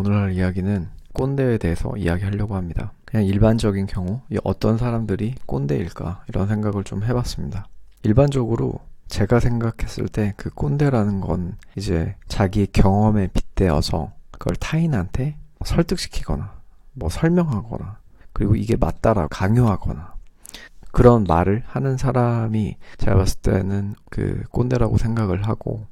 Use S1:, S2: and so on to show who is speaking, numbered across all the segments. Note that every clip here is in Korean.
S1: 오늘 할 이야기는 꼰대에 대해서 이야기하려고 합니다. 그냥 일반적인 경우 어떤 사람들이 꼰대일까 이런 생각을 좀 해봤습니다. 일반적으로 제가 생각했을 때 그 꼰대라는 건 이제 자기 경험에 빗대어서 그걸 타인한테 설득시키거나 설명하거나 그리고 이게 맞다라고 강요하거나 그런 말을 하는 사람이 제가 봤을 때는 그 꼰대라고 생각을 하고,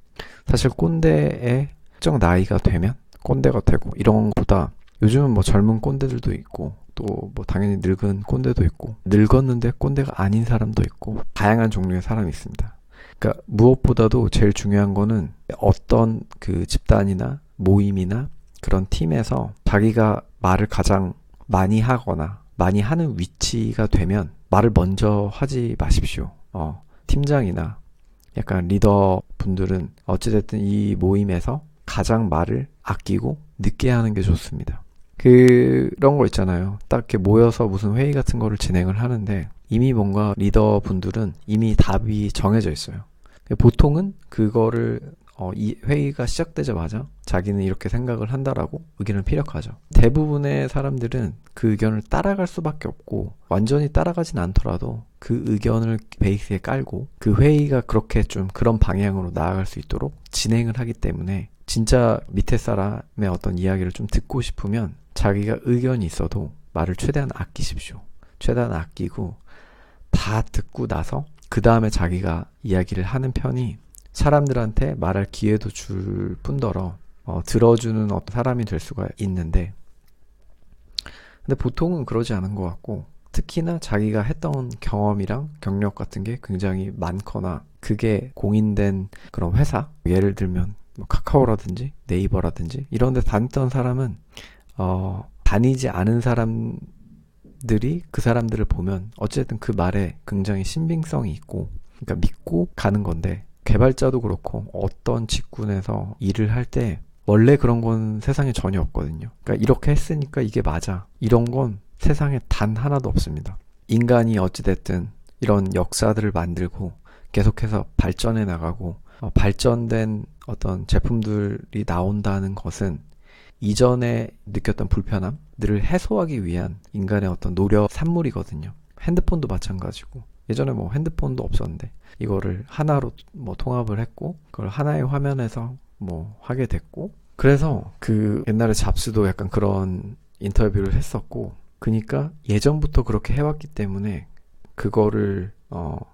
S1: 사실 꼰대의 특정 나이가 되면 꼰대가 되고 이런 것보다 요즘은 젊은 꼰대들도 있고 또 당연히 늙은 꼰대도 있고 늙었는데 꼰대가 아닌 사람도 있고 다양한 종류의 사람이 있습니다. 그러니까 무엇보다도 제일 중요한 거는 어떤 그 집단이나 모임이나 그런 팀에서 자기가 말을 가장 많이 하거나 많이 하는 위치가 되면 말을 먼저 하지 마십시오. 팀장이나 약간 리더 분들은 어찌됐든 이 모임에서 가장 말을 아끼고 늦게 하는 게 좋습니다. 그런 거 있잖아요. 딱 이렇게 모여서 무슨 회의 같은 거를 진행을 하는데 이미 뭔가 리더 분들은 이미 답이 정해져 있어요. 보통은 그거를 이 회의가 시작되자마자 자기는 이렇게 생각을 한다라고 의견을 피력하죠. 대부분의 사람들은 그 의견을 따라갈 수밖에 없고 완전히 따라가진 않더라도 그 의견을 베이스에 깔고 그 회의가 그렇게 좀 그런 방향으로 나아갈 수 있도록 진행을 하기 때문에 진짜 밑에 사람의 어떤 이야기를 좀 듣고 싶으면 자기가 의견이 있어도 말을 최대한 아끼십시오. 최대한 아끼고 다 듣고 나서 그 다음에 자기가 이야기를 하는 편이 사람들한테 말할 기회도 줄 뿐더러 들어주는 어떤 사람이 될 수가 있는데, 근데 보통은 그러지 않은 것 같고, 특히나 자기가 했던 경험이랑 경력 같은 게 굉장히 많거나 그게 공인된 그런 회사, 예를 들면 카카오라든지 네이버라든지 이런 데 다녔던 사람은 다니지 않은 사람들이 그 사람들을 보면 어쨌든 그 말에 굉장히 신빙성이 있고, 그러니까 믿고 가는 건데, 개발자도 그렇고 어떤 직군에서 일을 할 때 원래 그런 건 세상에 전혀 없거든요. 그러니까 이렇게 했으니까 이게 맞아, 이런 건 세상에 단 하나도 없습니다. 인간이 어찌됐든 이런 역사들을 만들고 계속해서 발전해 나가고 발전된 어떤 제품들이 나온다는 것은 이전에 느꼈던 불편함들을 해소하기 위한 인간의 어떤 노력 산물이거든요. 핸드폰도 마찬가지고 예전에 핸드폰도 없었는데 이거를 하나로 통합을 했고 그걸 하나의 화면에서 하게 됐고, 그래서 그 옛날에 잡스도 약간 그런 인터뷰를 했었고, 그러니까 예전부터 그렇게 해왔기 때문에 그거를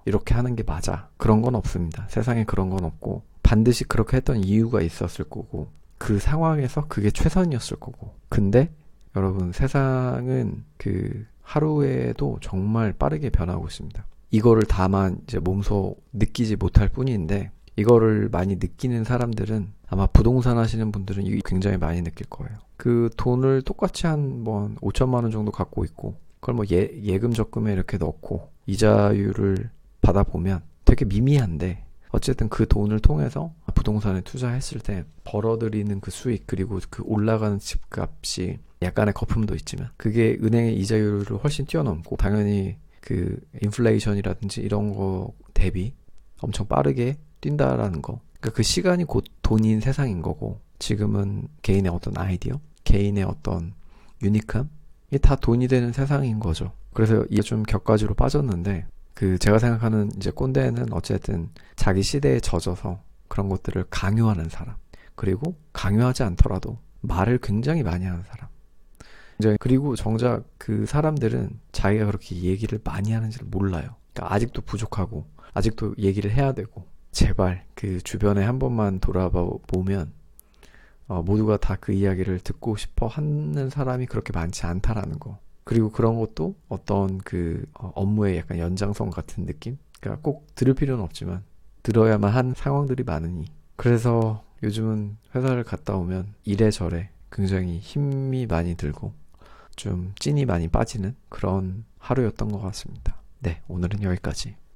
S1: 이렇게 하는 게 맞아 그런 건 없습니다. 세상에 그런 건 없고 반드시 그렇게 했던 이유가 있었을 거고 그 상황에서 그게 최선이었을 거고, 근데 여러분 세상은 그 하루에도 정말 빠르게 변하고 있습니다. 이거를 다만 이제 몸소 느끼지 못할 뿐인데 이거를 많이 느끼는 사람들은 아마 부동산 하시는 분들은 굉장히 많이 느낄 거예요. 그 돈을 똑같이 한 5천만 원 정도 갖고 있고 그걸 예금 적금에 이렇게 넣고 이자율을 받아보면 되게 미미한데 어쨌든 그 돈을 통해서 부동산에 투자했을 때 벌어들이는 그 수익 그리고 그 올라가는 집값이 약간의 거품도 있지만 그게 은행의 이자율을 훨씬 뛰어넘고 당연히 그 인플레이션이라든지 이런 거 대비 엄청 빠르게 뛴다라는 거. 그러니까 그 시간이 곧 돈인 세상인 거고, 지금은 개인의 어떤 아이디어, 개인의 어떤 유니크함, 이게 다 돈이 되는 세상인 거죠. 그래서 이게 좀 격가지로 빠졌는데, 그 제가 생각하는 이제 꼰대는 어쨌든 자기 시대에 젖어서 그런 것들을 강요하는 사람, 그리고 강요하지 않더라도 말을 굉장히 많이 하는 사람. 그리고 정작 그 사람들은 자기가 그렇게 얘기를 많이 하는지를 몰라요. 그러니까 아직도 부족하고 아직도 얘기를 해야 되고, 제발 그 주변에 한 번만 돌아보면 모두가 다 그 이야기를 듣고 싶어 하는 사람이 그렇게 많지 않다라는 거. 그리고 그런 것도 어떤 그 업무의 약간 연장선 같은 느낌? 그러니까 꼭 들을 필요는 없지만 들어야만 한 상황들이 많으니, 그래서 요즘은 회사를 갔다 오면 이래저래 굉장히 힘이 많이 들고 좀 찐이 많이 빠지는 그런 하루였던 것 같습니다. 네, 오늘은 여기까지.